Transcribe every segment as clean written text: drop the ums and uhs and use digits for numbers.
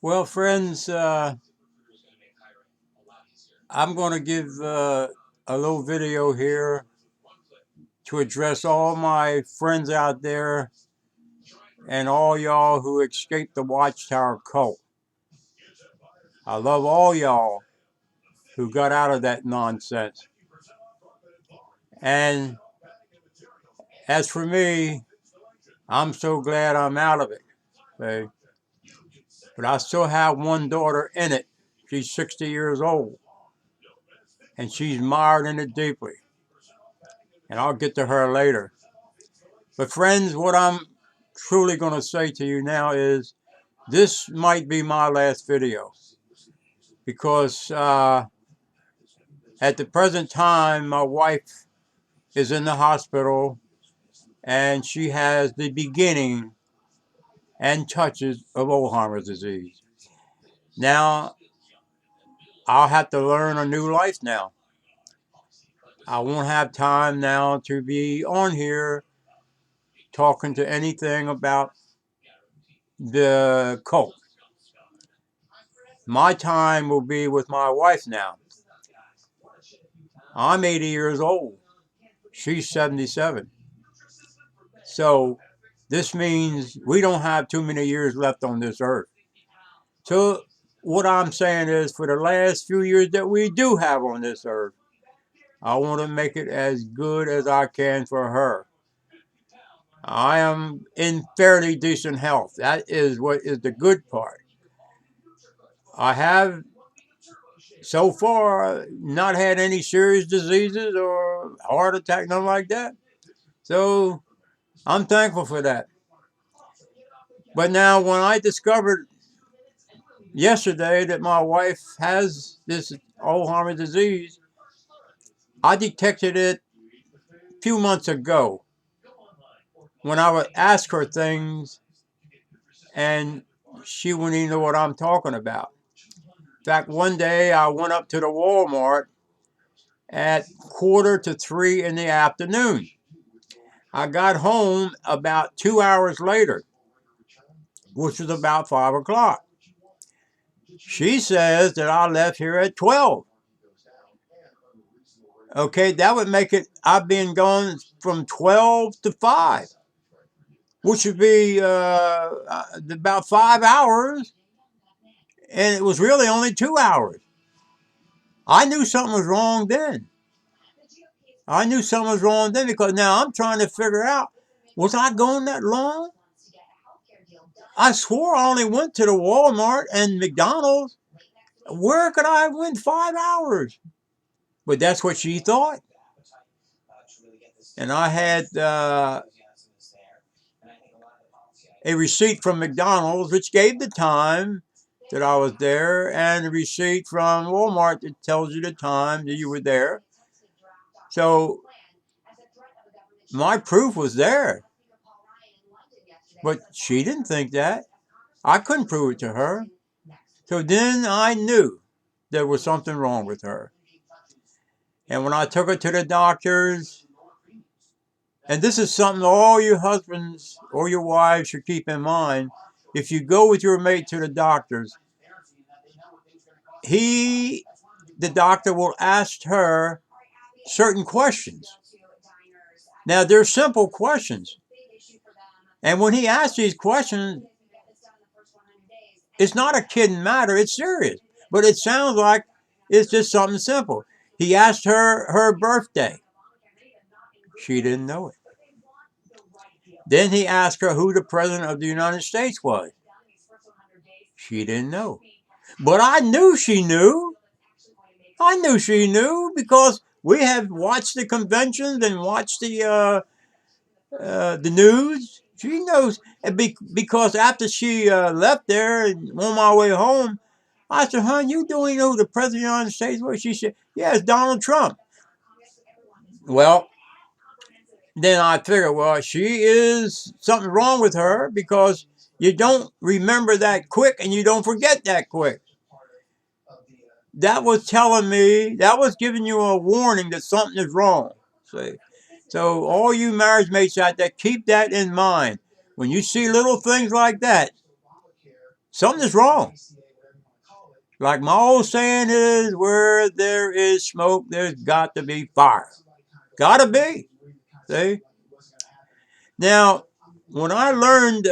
Well, friends, I'm going to give a little video here to address all my friends out there and all y'all who escaped the Watchtower cult. I love all y'all who got out of that nonsense. And as for me, I'm so glad I'm out of it. Okay? But I still have one daughter in it. She's 60 years old. And she's mired in it deeply. And I'll get to her later. But friends, what I'm truly going to say to you now is this might be my last video. Because at the present time, my wife is in the hospital and she has the beginning and touches of ALHAMERIS disease. Now, I'll have to learn a new life now. I won't have time now to be on here talking to anything about the cult. My time will be with my wife now. I'm 80 years old. She's 77. So this means we don't have too many years left on this earth. So what I'm saying is for the last few years that we do have on this earth, I want to make it as good as I can for her. I am in fairly decent health. That is what is the good part. I have so far not had any serious diseases or heart attack, nothing like that. So I'm thankful for that. But now when I discovered yesterday that my wife has this Alzheimer's disease, I detected it a few months ago when I would ask her things and she wouldn't even know what I'm talking about. In fact, one day I went up to the Walmart at 2:45 in the afternoon. I got home about 2 hours later, which was about 5 o'clock. She says that I left here at 12. Okay, that would make it, I've been gone from 12 to 5, which would be about 5 hours, and it was really only 2 hours. I knew something was wrong then. I knew something was wrong then because now I'm trying to figure out, was I gone that long? I swore I only went to the Walmart and McDonald's. Where could I have went 5 hours? But that's what she thought. And I had a receipt from McDonald's which gave the time that I was there, and a receipt from Walmart that tells you the time that you were there. So my proof was there. But she didn't think that. I couldn't prove it to her. So then I knew there was something wrong with her. And when I took her to the doctors, and this is something all your husbands or your wives should keep in mind, if you go with your mate to the doctors, the doctor will ask her certain questions. Now, they're simple questions. And when he asks these questions, it's not a kidding matter. It's serious. But it sounds like it's just something simple. He asked her birthday. She didn't know it. Then he asked her who the President of the United States was. She didn't know. But I knew she knew. I knew she knew because we have watched the conventions and watched the news. She knows. Because after she left there and on my way home, I said, "Hon, you don't know who the President of the United States was?" She said, "Yeah, it's Donald Trump." Well, then I figured, well, she is something wrong with her because you don't remember that quick and you don't forget that quick. That was telling me, that was giving you a warning that something is wrong. See? So all you marriage mates out there, keep that in mind. When you see little things like that, something is wrong. Like my old saying is, where there is smoke, there's got to be fire. Gotta be. See? Now, when I learned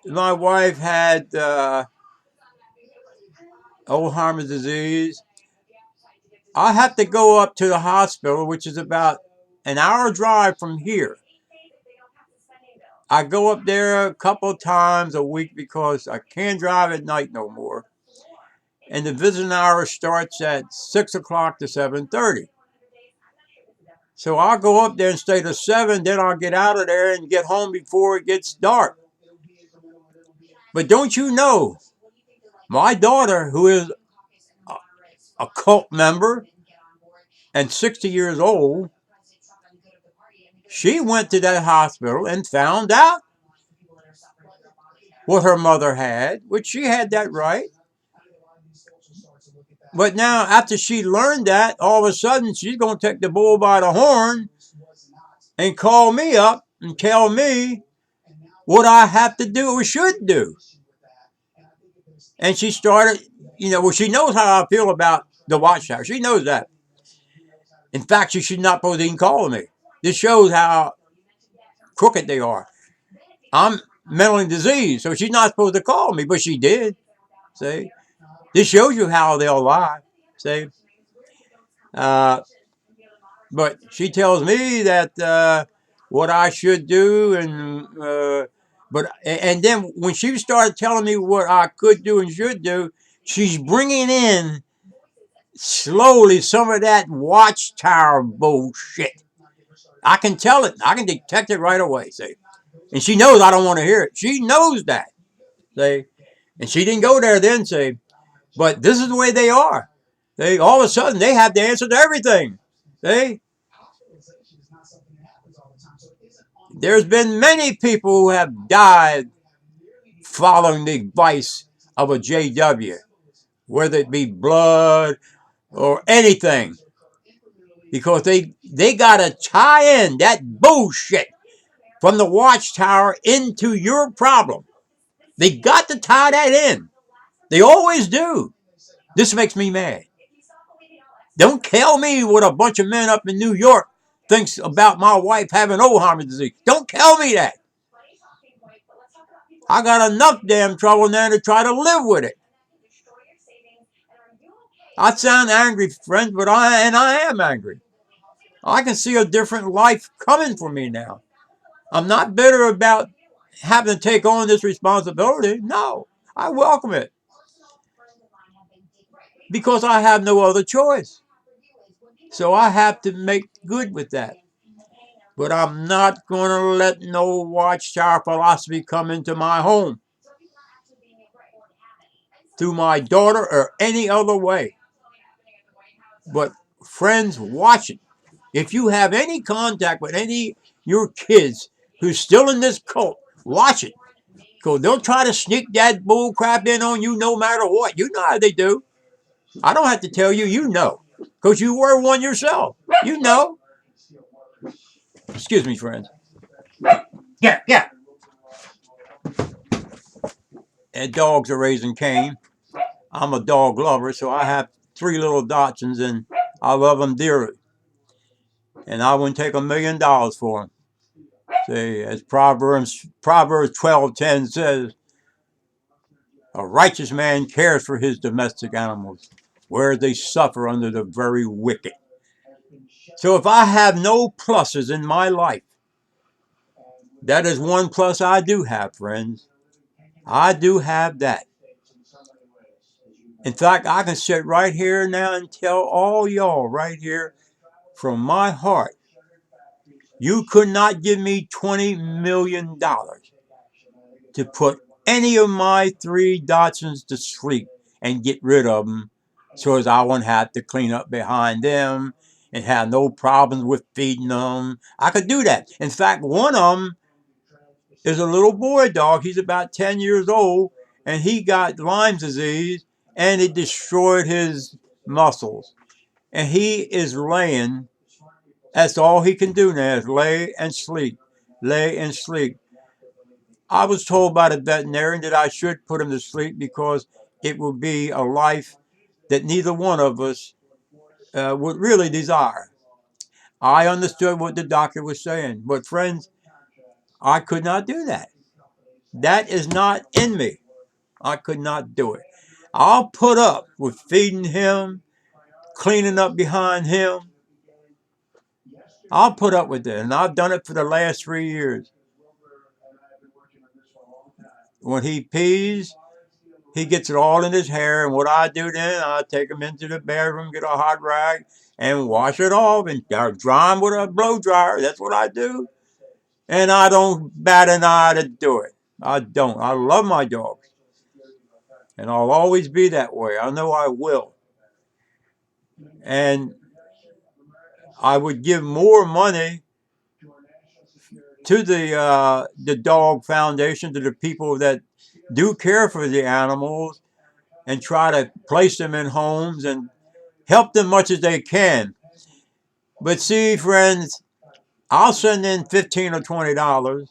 my wife had ALHAMERIS disease, I had to go up to the hospital, which is about an hour drive from here. I go up there a couple times a week because I can't drive at night no more. And the visiting hour starts at 6 o'clock to 7:30. So I'll go up there and stay till 7, then I'll get out of there and get home before it gets dark. But don't you know, my daughter, who is a cult member and 60 years old, she went to that hospital and found out what her mother had, which she had that right. But now, after she learned that, all of a sudden she's going to take the bull by the horn and call me up and tell me what I have to do or should do. And she started, well, she knows how I feel about the watchtower. She knows that. In fact, she should not supposed to even call me. This shows how crooked they are. I'm mentally diseased, so she's not supposed to call me, but she did. See? This shows you how they'll lie. See? But she tells me that what I should do, and then when she started telling me what I could do and should do, she's bringing in slowly some of that watchtower bullshit. I can tell it. I can detect it right away. See, and she knows I don't want to hear it. She knows that. See, and she didn't go there then. See, but this is the way they are. They all of a sudden they have the answer to everything. See. There's been many people who have died following the advice of a JW, whether it be blood or anything, because they got to tie in that bullshit from the watchtower into your problem. They got to tie that in. They always do. This makes me mad. Don't tell me what a bunch of men up in New York thinks about my wife having ALHAMERIS disease. Don't tell me that. I got enough damn trouble now to try to live with it. I sound angry, friends, but I am angry. I can see a different life coming for me now. I'm not bitter about having to take on this responsibility. No, I welcome it. Because I have no other choice. So I have to make good with that. But I'm not going to let no watchtower philosophy come into my home through my daughter or any other way. But friends, watch it. If you have any contact with any of your kids who's still in this cult, watch it. Because they'll try to sneak that bull crap in on you no matter what. You know how they do. I don't have to tell you, you know. Because you were one yourself. You know. Excuse me, friends. Yeah. And dogs are raising Cain. I'm a dog lover, so I have 3 little Dachshunds, and I love them dearly. And I wouldn't take $1 million for them. See, as Proverbs 12:10 says, a righteous man cares for his domestic animals, whereas they suffer under the very wicked. So if I have no pluses in my life, that is one plus I do have, friends. I do have that. In fact, I can sit right here now and tell all y'all right here from my heart, you could not give me $20 million to put any of my 3 Dachshunds to sleep and get rid of them so as I wouldn't have to clean up behind them and have no problems with feeding them. I could do that. In fact, one of them is a little boy dog. He's about 10 years old, and he got Lyme's disease, and it destroyed his muscles. And he is laying. That's all he can do now is lay and sleep. Lay and sleep. I was told by the veterinarian that I should put him to sleep because it would be a life that neither one of us would really desire. I understood what the doctor was saying, but friends, I could not do that. That is not in me. I could not do it. I'll put up with feeding him, cleaning up behind him. I'll put up with it, and I've done it for the last 3 years. When he pees, he gets it all in his hair, and what I do then, I take him into the bathroom, get a hot rag, and wash it off, and dry him with a blow dryer. That's what I do, and I don't bat an eye to do it. I don't. I love my dogs, and I'll always be that way. I know I will, and I would give more money to the dog foundation, to the people that do care for the animals and try to place them in homes and help them much as they can. But see, friends, I'll send in $15 or $20,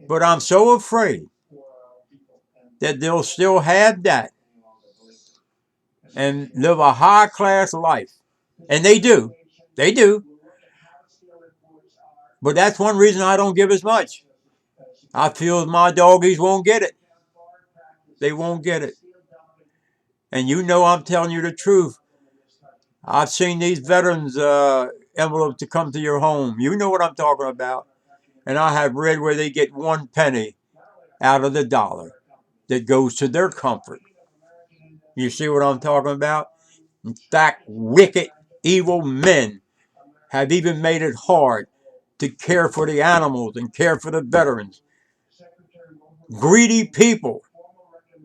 but I'm so afraid that they'll still have that and live a high class life. And they do. They do. But that's one reason I don't give as much. I feel my doggies won't get it. They won't get it. And you know I'm telling you the truth. I've seen these veterans envelopes to come to your home. You know what I'm talking about. And I have read where they get 1 penny out of the dollar that goes to their comfort. You see what I'm talking about? In fact, wicked, evil men have even made it hard to care for the animals and care for the veterans. Greedy people,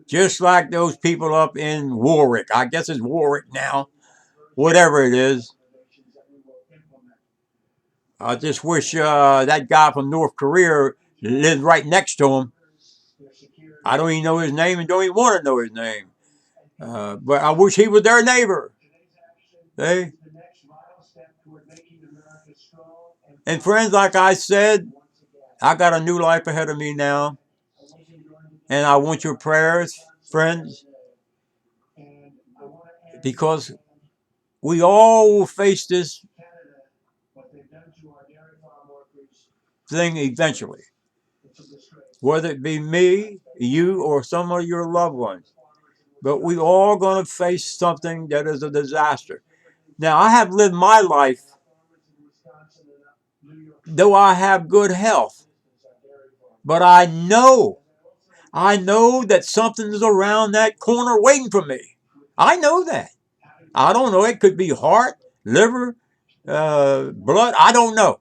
just like those people up in Warwick. I guess it's Warwick now, whatever it is. I just wish that guy from North Korea lived right next to him. I don't even know his name and don't even want to know his name. But I wish he was their neighbor. Hey? And friends, like I said, I got a new life ahead of me now. And I want your prayers, friends, because we all will face this thing eventually. Whether it be me, you, or some of your loved ones. But we all going to face something that is a disaster. Now, I have lived my life, though I have good health. But I know that something is around that corner waiting for me. I know that. I don't know. It could be heart, liver, blood. I don't know.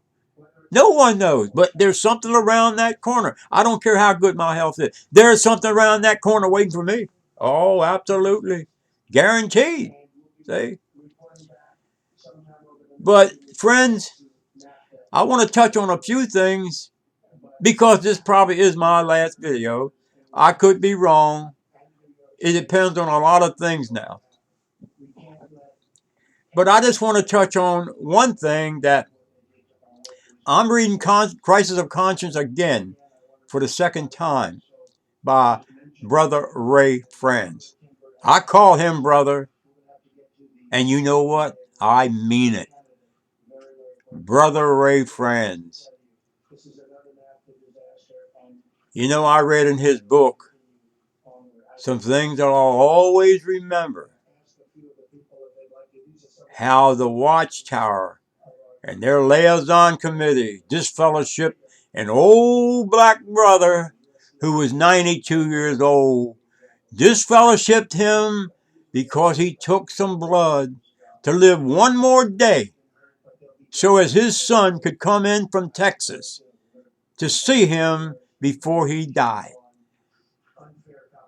No one knows. But there's something around that corner. I don't care how good my health is. There's something around that corner waiting for me. Oh, absolutely. Guaranteed. See? But, friends, I want to touch on a few things because this probably is my last video. I could be wrong. It depends on a lot of things now. But I just want to touch on one thing that I'm reading Crisis of Conscience again for the second time by Brother Ray Franz. I call him brother, and you know what? I mean it. Brother Ray Franz. You know, I read in his book some things that I'll always remember. How the Watchtower and their liaison committee disfellowshipped an old black brother who was 92 years old. Disfellowshipped him because he took some blood to live one more day so as his son could come in from Texas to see him before he died.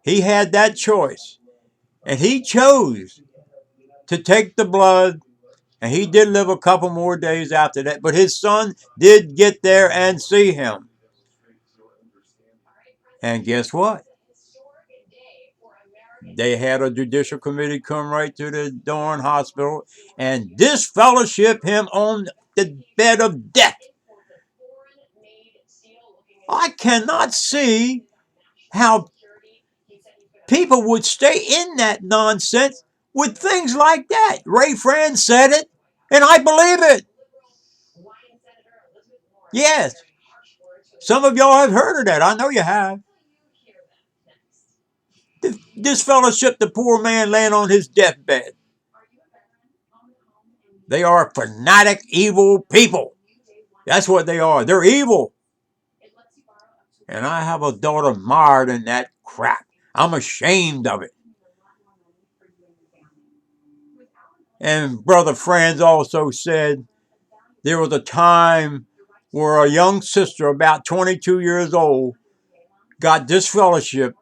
He had that choice, and he chose to take the blood, and he did live a couple more days after that, but his son did get there and see him. And guess what? They had a judicial committee come right to the darn hospital and disfellowship him on the bed of death. I cannot see how people would stay in that nonsense with things like that. Ray Franz said it, and I believe it. Yes. Some of y'all have heard of that. I know you have. Disfellowship the poor man laying on his deathbed. They are fanatic, evil people. That's what they are. They're evil. And I have a daughter mired in that crap. I'm ashamed of it. And Brother Franz also said there was a time where a young sister, about 22 years old, got disfellowship,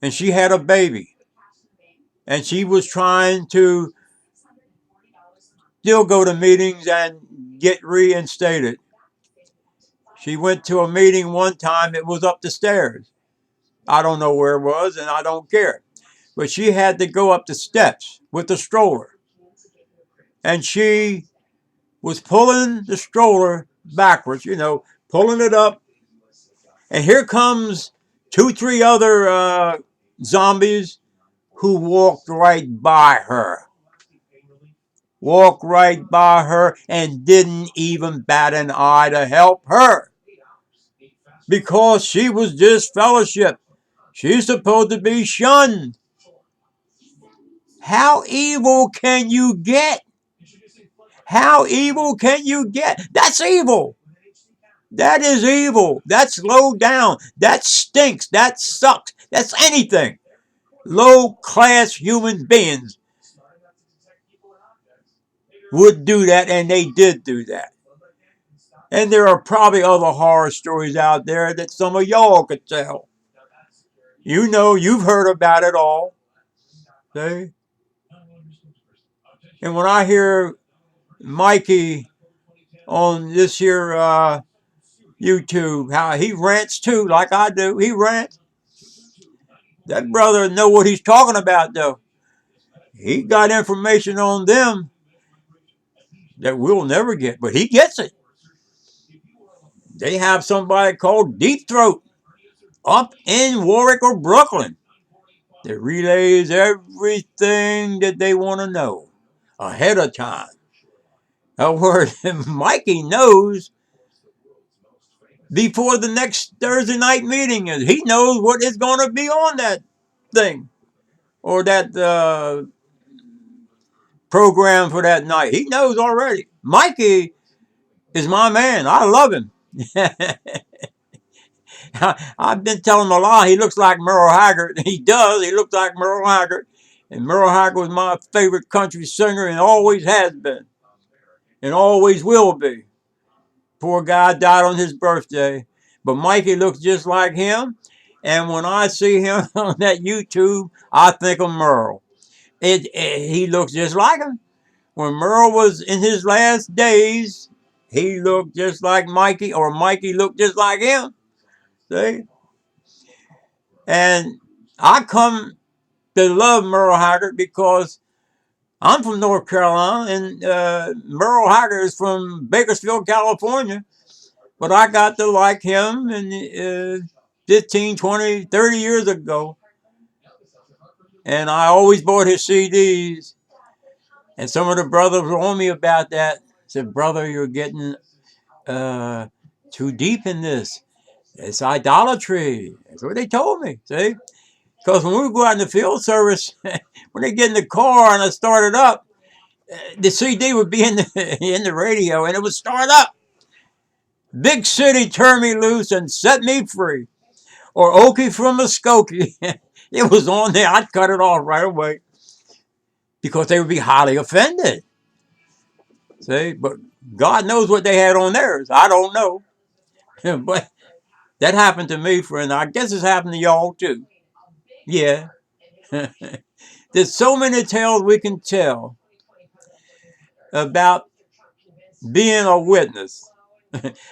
and she had a baby. And she was trying to still go to meetings and get reinstated. She went to a meeting one time, it was up the stairs. I don't know where it was, and I don't care. But she had to go up the steps with the stroller. And she was pulling the stroller backwards, pulling it up. And here comes 2, 3 other zombies who walked right by her. Walked right by her and didn't even bat an eye to help her. Because she was disfellowship. She's supposed to be shunned. How evil can you get? How evil can you get? That's evil. That is evil. That's low down. That stinks. That sucks. That's anything. Low class human beings would do that, and they did do that. And there are probably other horror stories out there that some of y'all could tell. You've heard about it all. See? And when I hear Mikey on this here YouTube, how he rants too, like I do. He rants. That brother know what he's talking about, though. He got information on them that we'll never get, but he gets it. They have somebody called Deep Throat up in Warwick or Brooklyn that relays everything that they want to know ahead of time. Where Mikey knows before the next Thursday night meeting is. He knows what is going to be on that thing or that program for that night. He knows already. Mikey is my man. I love him. I've been telling him a lot. He looks like Merle Haggard. He does. He looks like Merle Haggard. And Merle Haggard was my favorite country singer and always has been. And always will be. Poor guy died on his birthday. But Mikey looks just like him. And when I see him on that YouTube, I think of Merle. He looks just like him. When Merle was in his last days, he looked just like Mikey, or Mikey looked just like him. See? And I come to love Merle Haggard because I'm from North Carolina, and Merle Haggard is from Bakersfield, California. But I got to like him in 15, 20, 30 years ago. And I always bought his CDs. And some of the brothers were on me about that. Said, brother, you're getting too deep in this. It's idolatry. That's what they told me. See? Because when we go out in the field service, when they get in the car and I start it up, the CD would be in the radio and it would start up. Big City, turn me loose and set me free. Or Okie from Muskogee. It was on there. I'd cut it off right away. Because they would be highly offended. See? But God knows what they had on theirs. I don't know. But that happened to me, friend. I guess it's happened to y'all too. Yeah. There's so many tales we can tell about being a witness.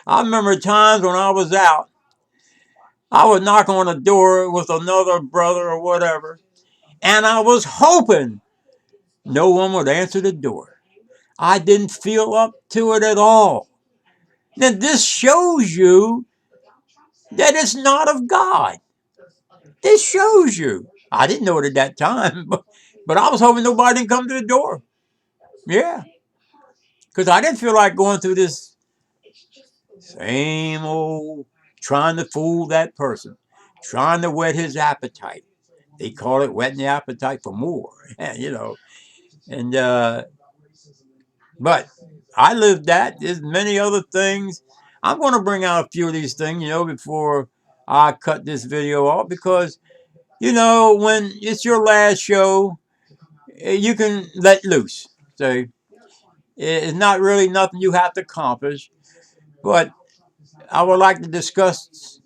I remember times when I was out, I would knock on a door with another brother or whatever, and I was hoping no one would answer the door. I didn't feel up to it at all. Now, this shows you that is not of God. This shows you. I didn't know it at that time, but I was hoping nobody didn't come to the door. Yeah, because I didn't feel like going through this same old trying to fool that person, trying to whet his appetite. They call it whetting the appetite for more, you know. And but I lived that. There's many other things. I'm going to bring out a few of these things, before I cut this video off, because when it's your last show, you can let loose. So it's not really nothing you have to accomplish, but I would like to discuss.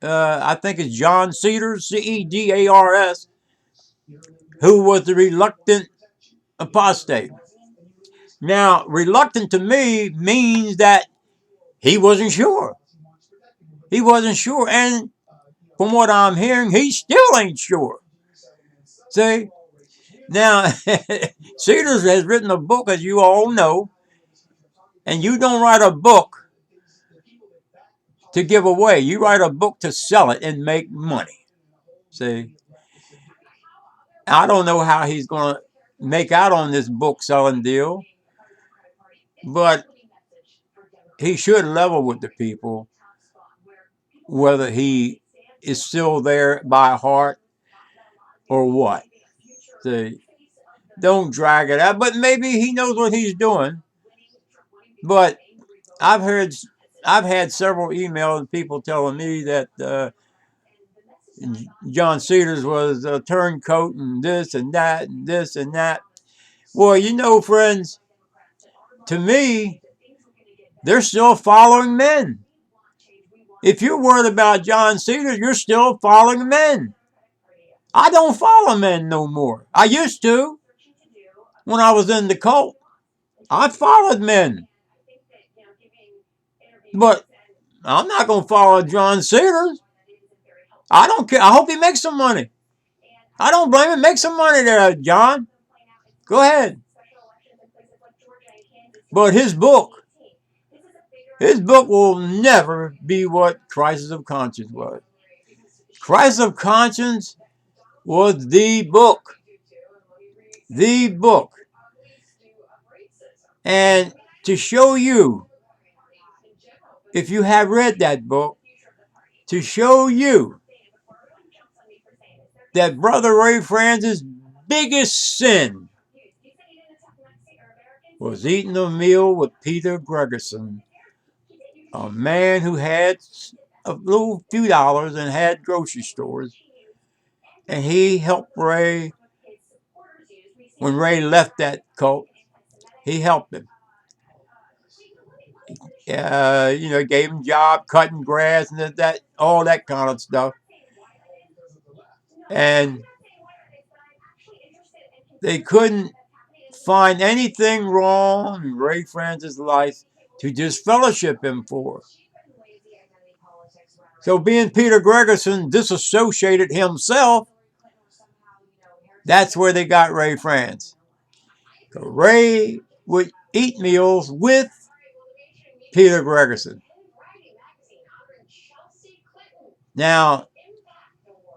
I think it's John Cedars, Cedars, who was the reluctant apostate. Now, reluctant to me means that he wasn't sure. He wasn't sure, and from what I'm hearing, he still ain't sure. See? Now, Cedars has written a book, as you all know, and you don't write a book to give away. You write a book to sell it and make money. See? I don't know how he's going to make out on this book selling deal, but he should level with the people, whether he is still there by heart or what. See? Don't drag it out, but maybe he knows what he's doing. But I've had several emails of people telling me that John Cedars was a turncoat and this and that and this and that. Well, friends, to me, they're still following men. If you're worried about John Cedars, you're still following men. I don't follow men no more. I used to when I was in the cult. I followed men. But I'm not going to follow John Cedars. I don't care. I hope he makes some money. I don't blame him. Make some money there, John. Go ahead. But his book will never be what Crisis of Conscience was. Crisis of Conscience was the book. The book. And to show you, if you have read that book, to show you that Brother Ray Francis' biggest sin was eating a meal with Peter Gregerson, a man who had a little few dollars and had grocery stores. And he helped Ray when Ray left that cult. He helped him. Gave him a job cutting grass and that all that kind of stuff. And they couldn't find anything wrong in Ray Francis' life to disfellowship him for. So being Peter Gregerson disassociated himself, that's where they got Ray Francis. So Ray would eat meals with Peter Gregerson. Now,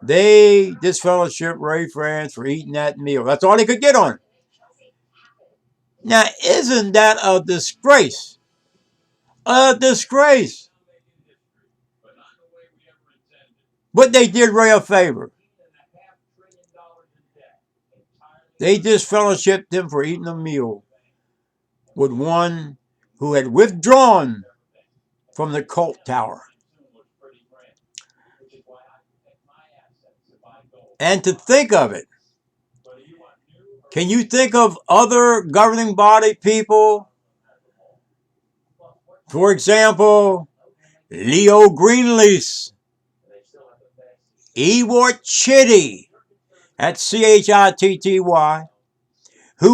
they disfellowship Ray Francis for eating that meal. That's all they could get on it. Now, isn't that a disgrace? A disgrace. But they did Ray a favor. They disfellowshipped him for eating a meal with one who had withdrawn from the cult tower. And to think of it, can you think of other governing body people? For example, Leo Greenleaf, Ewart Chitty, that's Chitty, who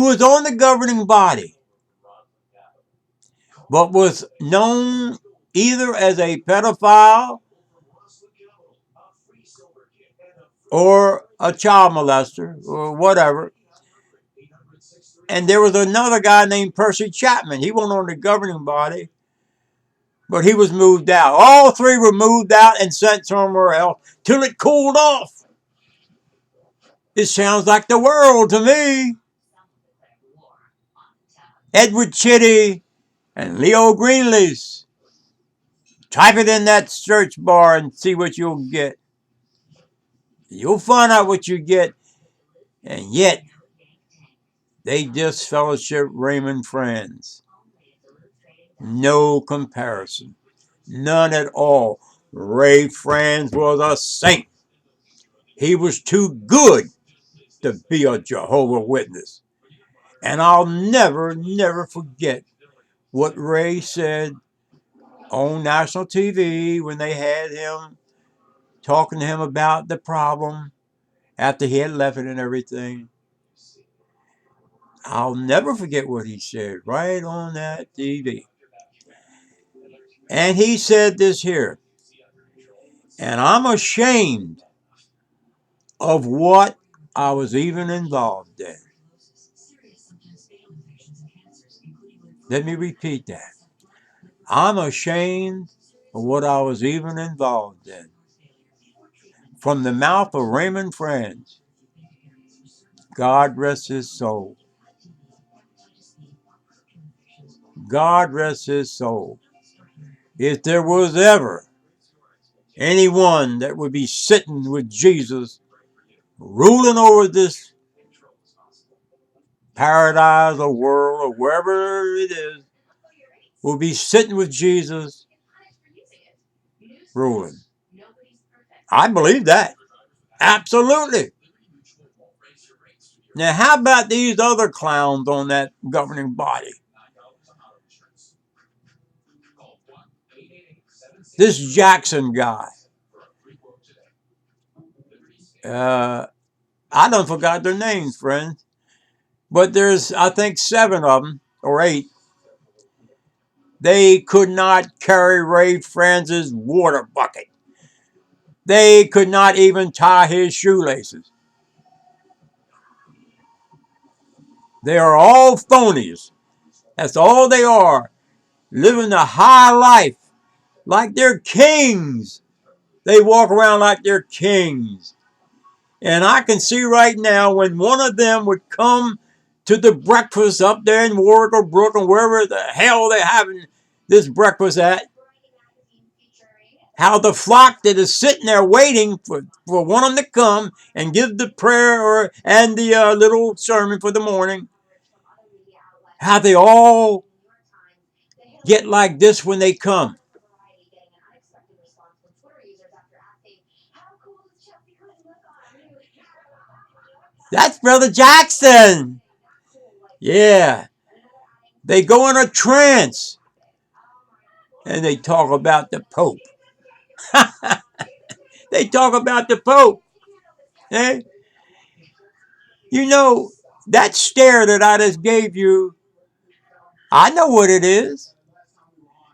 was on the governing body, but was known either as a pedophile or a child molester or whatever. And there was another guy named Percy Chapman. He wasn't on the governing body, But he was moved out. All three were moved out and sent somewhere else till it cooled off. It sounds like the world to me. Edward Chitty and Leo Greenleaf. Type it in that search bar and see what you'll get. You'll find out what you get. And yet, they disfellowship Raymond friends. No comparison. None at all. Ray Franz was a saint. He was too good to be a Jehovah's Witness. And I'll never, never forget what Ray said on national TV when they had him talking to him about the problem after he had left it and everything. I'll never forget what he said right on that TV. And he said this here, and I'm ashamed of what I was even involved in. Let me repeat that. I'm ashamed of what I was even involved in. From the mouth of Raymond Franz, God rest his soul. God rest his soul. If there was ever anyone that would be sitting with Jesus, ruling over this paradise or world or wherever it is, will be sitting with Jesus, ruling. I believe that. Absolutely. Now, how about these other clowns on that governing body? This Jackson guy. I done forgot their names, friends. But there's, I think, 7 of them, or 8. They could not carry Ray Franz's water bucket. They could not even tie his shoelaces. They are all phonies. That's all they are. Living the high life like they're kings. They walk around like they're kings. And I can see right now when one of them would come to the breakfast up there in Warwick or Brook or wherever the hell they're having this breakfast at, how the flock that is sitting there waiting for one of them to come and give the prayer and the little sermon for the morning, how they all get like this when they come. That's Brother Jackson. Yeah. They go in a trance and they talk about the Pope. They talk about the Pope. Eh? You know, that stare that I just gave you, I know what it is.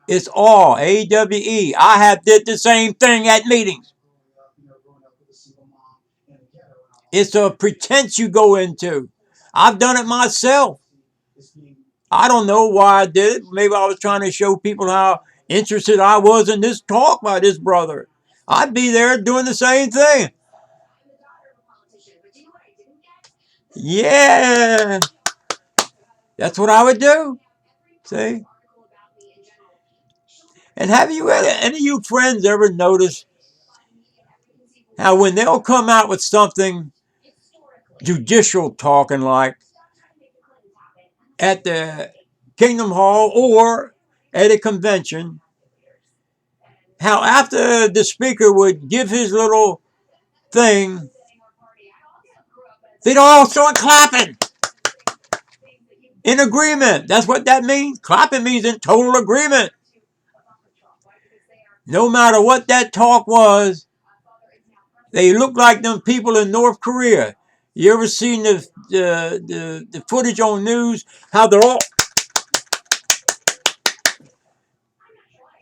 It's all AWE. I have did the same thing at meetings. It's a pretense you go into. I've done it myself. I don't know why I did it. Maybe I was trying to show people how interested I was in this talk by this brother. I'd be there doing the same thing. Yeah. That's what I would do. See? And have you any of you friends ever noticed how when they'll come out with something judicial talking like at the Kingdom Hall or at a convention, how after the speaker would give his little thing, they'd all start clapping in agreement. That's what that means. Clapping means in total agreement. No matter what that talk was, they look like them people in North Korea. You ever seen the footage on news? How they're all...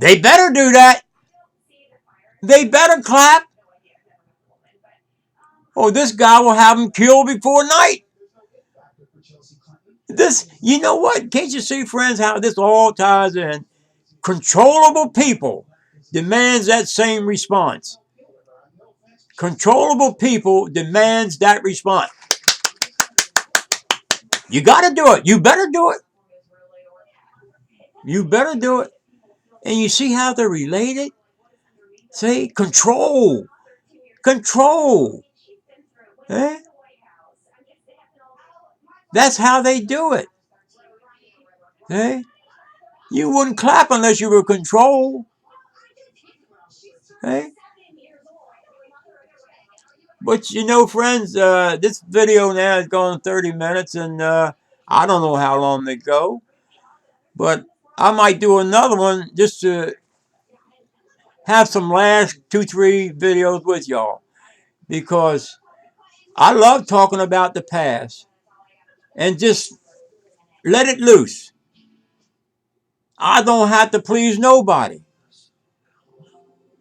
They better do that. They better clap. Or this guy will have them killed before night. This, you know what? Can't you see, friends, how this all ties in? Controllable people demands that same response. Controllable people demands that response. You got to do it. You better do it. You better do it. And you see how they're related? See? Control. Control. Eh? That's how they do it. Eh? You wouldn't clap unless you were controlled. Eh? But you know, friends, this video now is going 30 minutes, and I don't know how long they go. But I might do another one just to have some last 2-3 videos with y'all. Because I love talking about the past. And just let it loose. I don't have to please nobody.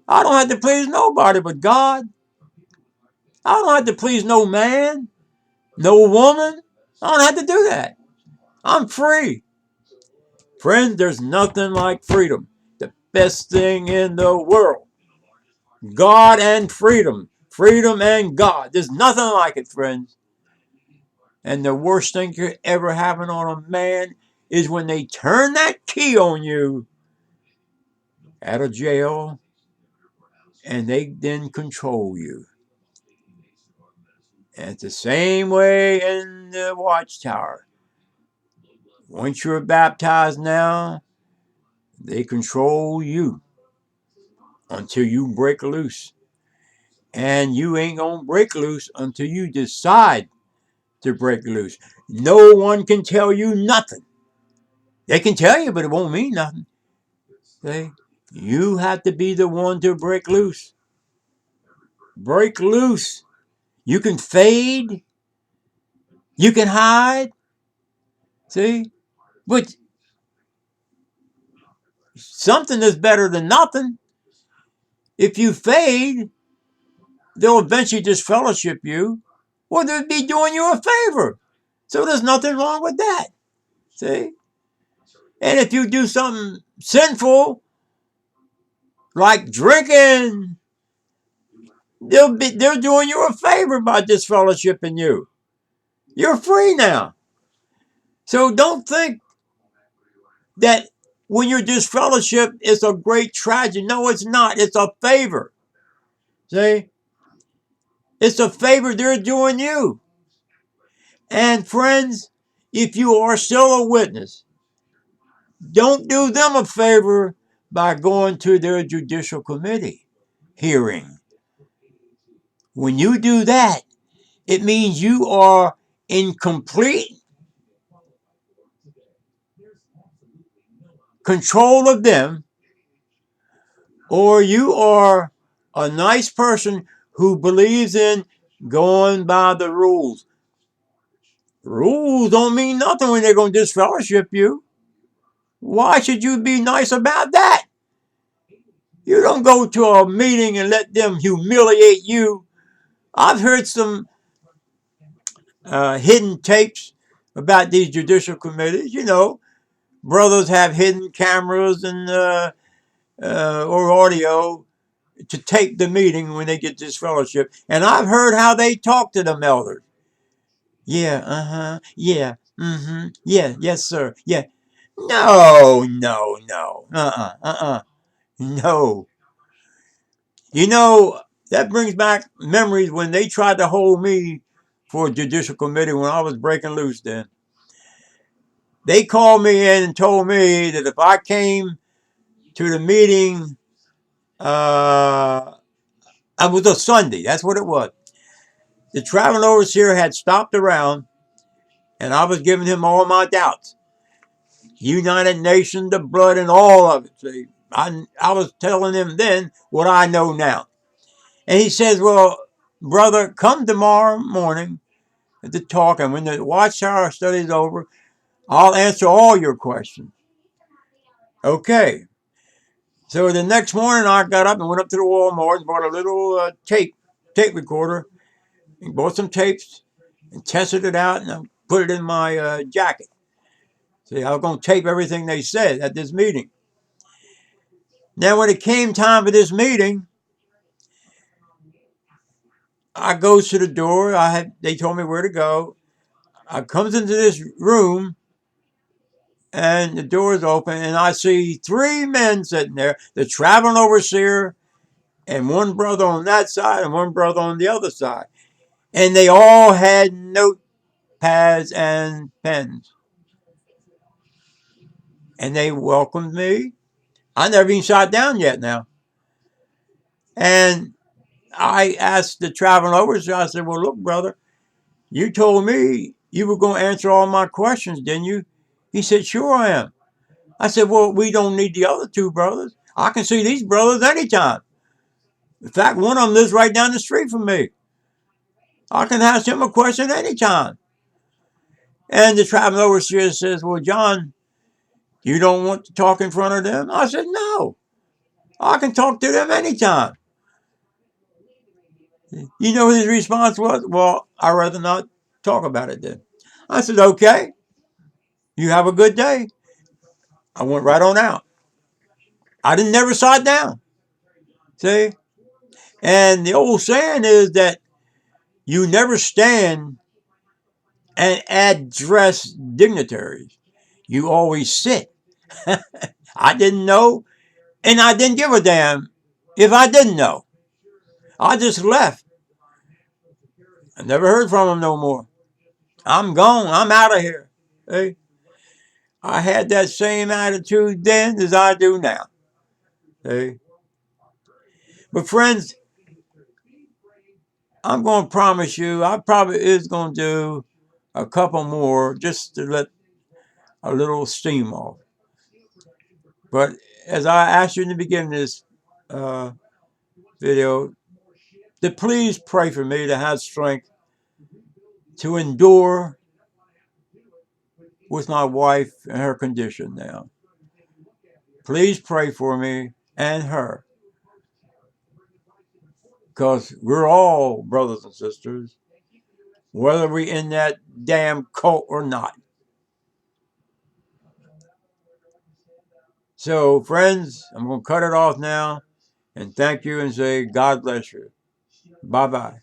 I don't have to please nobody but God. I don't have to please no man, no woman. I don't have to do that. I'm free. Friends, there's nothing like freedom. The best thing in the world. God and freedom. Freedom and God. There's nothing like it, friends. And the worst thing could ever happen on a man is when they turn that key on you out of jail and they then control you. And it's the same way in the watchtower. Once you're baptized now, they control you until you break loose. And you ain't going to break loose until you decide to break loose. No one can tell you nothing. They can tell you, but it won't mean nothing. See? You have to be the one to break loose. Break loose. You can fade. You can hide. See? But something is better than nothing. If you fade, they'll eventually disfellowship you, or they'll be doing you a favor. So there's nothing wrong with that. See? And if you do something sinful, like drinking, they're doing you a favor by disfellowshipping you. You're free now. So don't think that when you're disfellowshipped, it's a great tragedy. No, it's not. It's a favor. See? It's a favor they're doing you. And friends, if you are still a witness, don't do them a favor by going to their judicial committee hearing. When you do that, it means you are in complete control of them, or you are a nice person who believes in going by the rules. Rules don't mean nothing when they're going to disfellowship you. Why should you be nice about that? You don't go to a meeting and let them humiliate you. I've heard some hidden tapes about these judicial committees. You know, brothers have hidden cameras and or audio to tape the meeting when they get disfellowship. And I've heard how they talk to them elders. Yeah, yeah, yeah, yes, sir, yeah. No, no, no, no. You know, that brings back memories when they tried to hold me for a judicial committee when I was breaking loose then. They called me in and told me that if I came to the meeting, it was a Sunday, that's what it was. The traveling overseer had stopped around and I was giving him all my doubts. United Nations, the blood, and all of it. See, I was telling him then what I know now. And he says, well, brother, come tomorrow morning to talk. And when the watchtower study is over, I'll answer all your questions. Okay. So the next morning I got up and went up to the Walmart and bought a little tape recorder and bought some tapes and tested it out and I put it in my jacket. See, I was going to tape everything they said at this meeting. Now, when it came time for this meeting, I goes to the door. They told me where to go. I comes into this room, and the door is open, and I see three men sitting there. The traveling overseer, and one brother on that side, and one brother on the other side. And they all had notepads and pens. And they welcomed me. I never even sat down yet now. And I asked the traveling overseer, I said, well, look, brother, you told me you were going to answer all my questions, didn't you? He said, sure I am. I said, well, we don't need the other two brothers. I can see these brothers anytime. In fact, one of them lives right down the street from me. I can ask him a question anytime. And the traveling overseer says, well, John, you don't want to talk in front of them? I said, no, I can talk to them anytime. You know his response was, well, I'd rather not talk about it then. I said, okay, you have a good day. I went right on out. I didn't never sat down. See? And the old saying is that you never stand and address dignitaries. You always sit. I didn't know, and I didn't give a damn if I didn't know. I just left. I never heard from him no more. I'm gone. I'm out of here. Hey, I had that same attitude then as I do now. Hey, but friends, I'm going to promise you, I probably is going to do a couple more just to let a little steam off. But as I asked you in the beginning of this video, to please pray for me to have strength to endure with my wife and her condition now. Please pray for me and her, because we're all brothers and sisters, whether we're in that damn cult or not. So, friends, I'm going to cut it off now and thank you and say God bless you. Bye-bye.